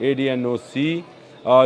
ADNOC,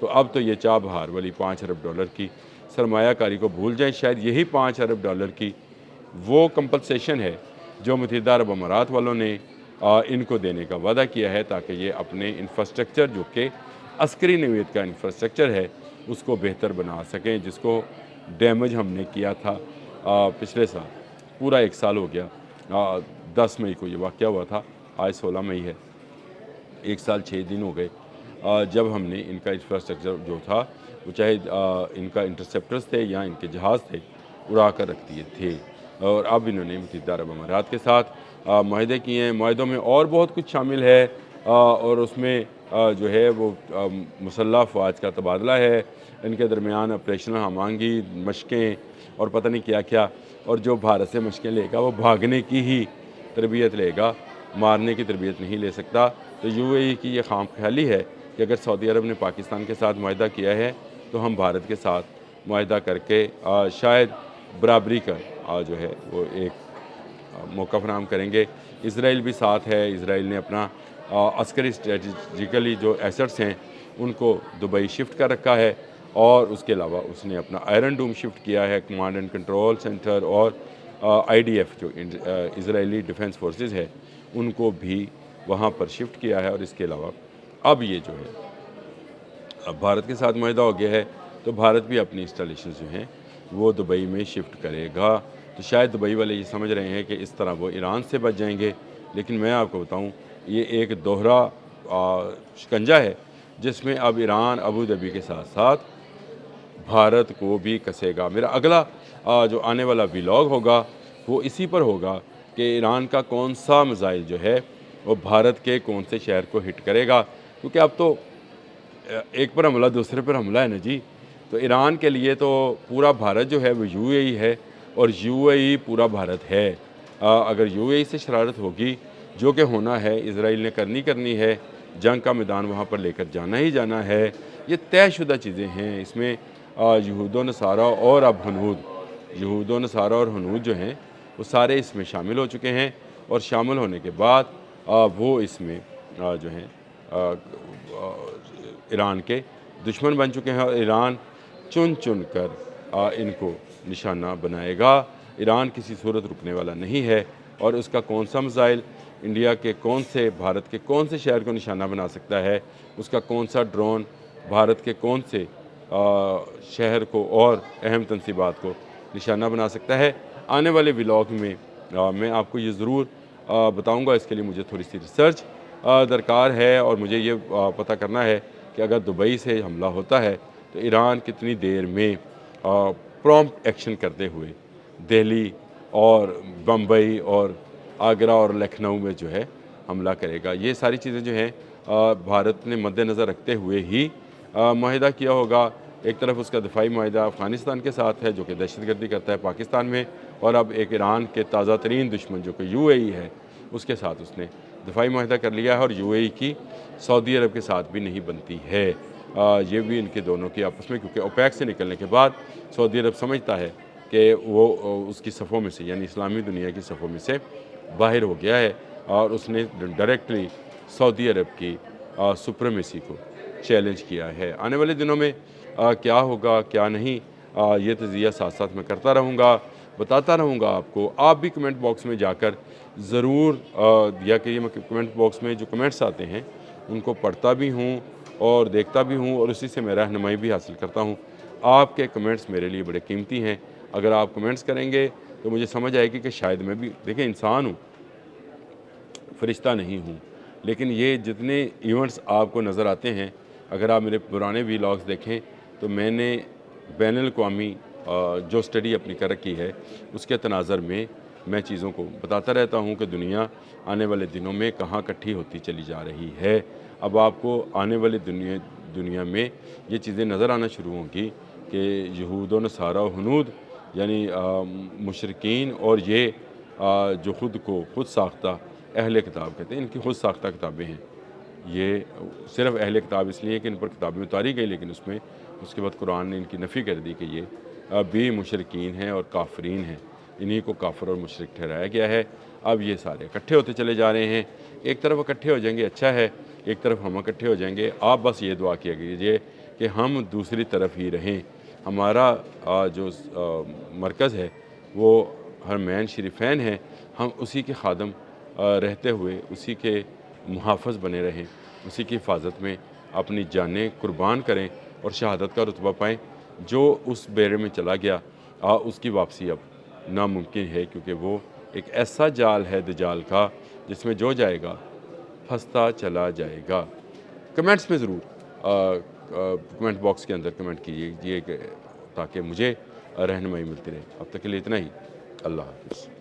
تو اب تو یہ چاہ بہار والی $5 ارب کی سرمایہ کاری کو بھول جائیں. شاید یہی $5 ارب کی وہ کمپنسیشن ہے جو متحدہ عرب امارات والوں نے ان کو دینے کا وعدہ کیا ہے تاکہ یہ اپنے انفراسٹرکچر جو کہ عسکری نوعیت کا انفراسٹرکچر ہے اس کو بہتر بنا سکیں، جس کو ڈیمیج ہم نے کیا تھا پچھلے سال. پورا 1 سال ہو گیا. 10 مئی کو یہ واقعہ ہوا تھا، آج 16 مئی ہے. 1 سال 6 دن ہو گئے جب ہم نے ان کا انفراسٹرکچر جو تھا وہ چاہے ان کا انٹرسیپٹرز تھے یا ان کے جہاز تھے اڑا کر رکھ دیے تھے. اور اب انہوں نے متحدہ عرب امارات کے ساتھ معاہدے کیے ہیں. معاہدوں میں اور بہت کچھ شامل ہے اور اس میں جو ہے وہ مسلح افواج کا تبادلہ ہے، ان کے درمیان آپریشنل ہمانگی، مشقیں اور پتہ نہیں کیا کیا. اور جو بھارت سے مشقیں لے گا وہ بھاگنے کی ہی تربیت لے گا، مارنے کی تربیت نہیں لے سکتا. تو یو اے ای کی یہ خام خیالی ہے کہ اگر سعودی عرب نے پاکستان کے ساتھ معاہدہ کیا ہے تو ہم بھارت کے ساتھ معاہدہ کر کے شاید برابری کا جو ہے وہ ایک موقع فراہم کریں گے. اسرائیل بھی ساتھ ہے. اسرائیل نے اپنا عسکری اسٹریٹجیکلی جو ایسٹس ہیں ان کو دبئی شفٹ کر رکھا ہے، اور اس کے علاوہ اس نے اپنا آئرن ڈوم شفٹ کیا ہے، کمانڈ اینڈ کنٹرول سینٹر، اور IDF جو اسرائیلی ڈیفنس فورسز ہے ان کو بھی وہاں پر شفٹ کیا ہے. اور اس کے علاوہ اب یہ جو ہے اب بھارت کے ساتھ معاہدہ ہو گیا ہے تو بھارت بھی اپنی انسٹالیشنز جو ہیں وہ دبئی میں شفٹ کرے گا. تو شاید دبئی والے یہ سمجھ رہے ہیں کہ اس طرح وہ ایران سے بچ جائیں گے، لیکن میں آپ کو بتاؤں یہ ایک دوہرا شکنجہ ہے جس میں اب ایران ابوظہبی کے ساتھ ساتھ بھارت کو بھی کسے گا. میرا اگلا جو آنے والا ولاگ ہوگا وہ اسی پر ہوگا کہ ایران کا کون سا میزائل جو ہے وہ بھارت کے کون سے شہر کو ہٹ کرے گا، کیونکہ اب تو ایک پر حملہ دوسرے پر حملہ ہے نا جی. تو ایران کے لیے تو پورا بھارت جو ہے وہ یو اے ای ہے، اور یو اے ای پورا بھارت ہے. اگر یو اے ای سے شرارت ہوگی جو کہ ہونا ہے، اسرائیل نے کرنی ہے، جنگ کا میدان وہاں پر لے کر جانا ہی جانا ہے. یہ طے شدہ چیزیں ہیں. اس میں یہود و نصارہ اور اب یہود و نصارہ اور ہنود جو ہیں وہ سارے اس میں شامل ہو چکے ہیں، اور شامل ہونے کے بعد وہ اس میں جو ہیں ایران کے دشمن بن چکے ہیں، اور ایران چن کر ان کو نشانہ بنائے گا. ایران کسی صورت رکنے والا نہیں ہے، اور اس کا کون سا میزائل انڈیا کے کون سے، بھارت کے کون سے شہر کو نشانہ بنا سکتا ہے، اس کا کون سا ڈرون بھارت کے کون سے شہر کو اور اہم تنصیبات کو نشانہ بنا سکتا ہے، آنے والے ولاگ میں میں آپ کو یہ ضرور بتاؤں گا. اس کے لیے مجھے تھوڑی سی ریسرچ درکار ہے، اور مجھے یہ پتہ کرنا ہے کہ اگر دبئی سے حملہ ہوتا ہے تو ایران کتنی دیر میں پرومپٹ ایکشن کرتے ہوئے دہلی اور بمبئی اور آگرہ اور لکھنؤ میں جو ہے حملہ کرے گا. یہ ساری چیزیں جو ہیں بھارت نے مد نظر رکھتے ہوئے ہی معاہدہ کیا ہوگا. ایک طرف اس کا دفاعی معاہدہ افغانستان کے ساتھ ہے جو کہ دہشت گردی کرتا ہے پاکستان میں، اور اب ایک ایران کے تازہ ترین دشمن جو کہ یو اے ای ہے اس کے ساتھ اس نے دفاعی معاہدہ کر لیا ہے. اور یو اے ای کی سعودی عرب کے ساتھ بھی نہیں بنتی ہے. یہ بھی ان کے دونوں کی آپس میں، کیونکہ اوپیک سے نکلنے کے بعد سعودی عرب سمجھتا ہے کہ وہ اس کی صفوں میں سے، یعنی اسلامی دنیا کی صفوں میں سے باہر ہو گیا ہے، اور اس نے ڈائریکٹلی سعودی عرب کی سپریمیسی کو چیلنج کیا ہے. آنے والے دنوں میں کیا ہوگا کیا نہیں، یہ تجزیہ ساتھ ساتھ میں کرتا رہوں گا، بتاتا رہوں گا آپ کو. آپ بھی کمنٹ باکس میں جا کر ضرور دیا کہ میں کمنٹ باکس میں جو کمنٹس آتے ہیں ان کو پڑھتا بھی ہوں اور دیکھتا بھی ہوں، اور اسی سے میں رہنمائی بھی حاصل کرتا ہوں. آپ کے کمنٹس میرے لیے بڑے قیمتی ہیں. اگر آپ کمنٹس کریں گے تو مجھے سمجھ آئے گی کہ شاید میں بھی، دیکھیں انسان ہوں، فرشتہ نہیں ہوں، لیکن یہ جتنے ایونٹس آپ کو نظر آتے ہیں، اگر آپ میرے پرانے ویلاگز دیکھیں تو میں نے بین الاقوامی جو اسٹڈی اپنی کر رکھی ہے اس کے تناظر میں چیزوں کو بتاتا رہتا ہوں کہ دنیا آنے والے دنوں میں کہاں کٹھی ہوتی چلی جا رہی ہے. اب آپ کو آنے والے دنیا میں یہ چیزیں نظر آنا شروع ہوں گی کہ یہود و نصارہ و ہنود، یعنی مشرکین، اور یہ جو خود ساختہ اہل کتاب کہتے ہیں، ان کی خود ساختہ کتابیں ہیں. یہ صرف اہل کتاب اس لیے کہ ان پر کتابیں اتاری گئی، لیکن اس کے بعد قرآن نے ان کی نفی کر دی کہ یہ بھی مشرکین ہیں اور کافرین ہیں، انہی کو کافر اور مشرک ٹھہرایا گیا ہے. اب یہ سارے اکٹھے ہوتے چلے جا رہے ہیں. ایک طرف اکٹھے ہو جائیں گے اچھا ہے، ایک طرف ہم اکٹھے ہو جائیں گے. آپ بس یہ دعا کیا کیجیے کہ ہم دوسری طرف ہی رہیں۔ ہمارا جو مرکز ہے وہ حرمین شریفین ہے، ہم اسی کے خادم رہتے ہوئے اسی کے محافظ بنے رہیں، اسی کی حفاظت میں اپنی جانیں قربان کریں اور شہادت کا رتبہ پائیں۔ جو اس بیڑے میں چلا گیا اس کی واپسی اب ناممکن ہے، کیونکہ وہ ایک ایسا جال ہے دجال کا جس میں جو جائے گا پھنستا چلا جائے گا۔ کمنٹس میں ضرور کمنٹ باکس کے اندر کمنٹ کیجیے تاکہ مجھے رہنمائی ملتی رہے۔ اب تک کے لیے اتنا ہی، اللہ حافظ۔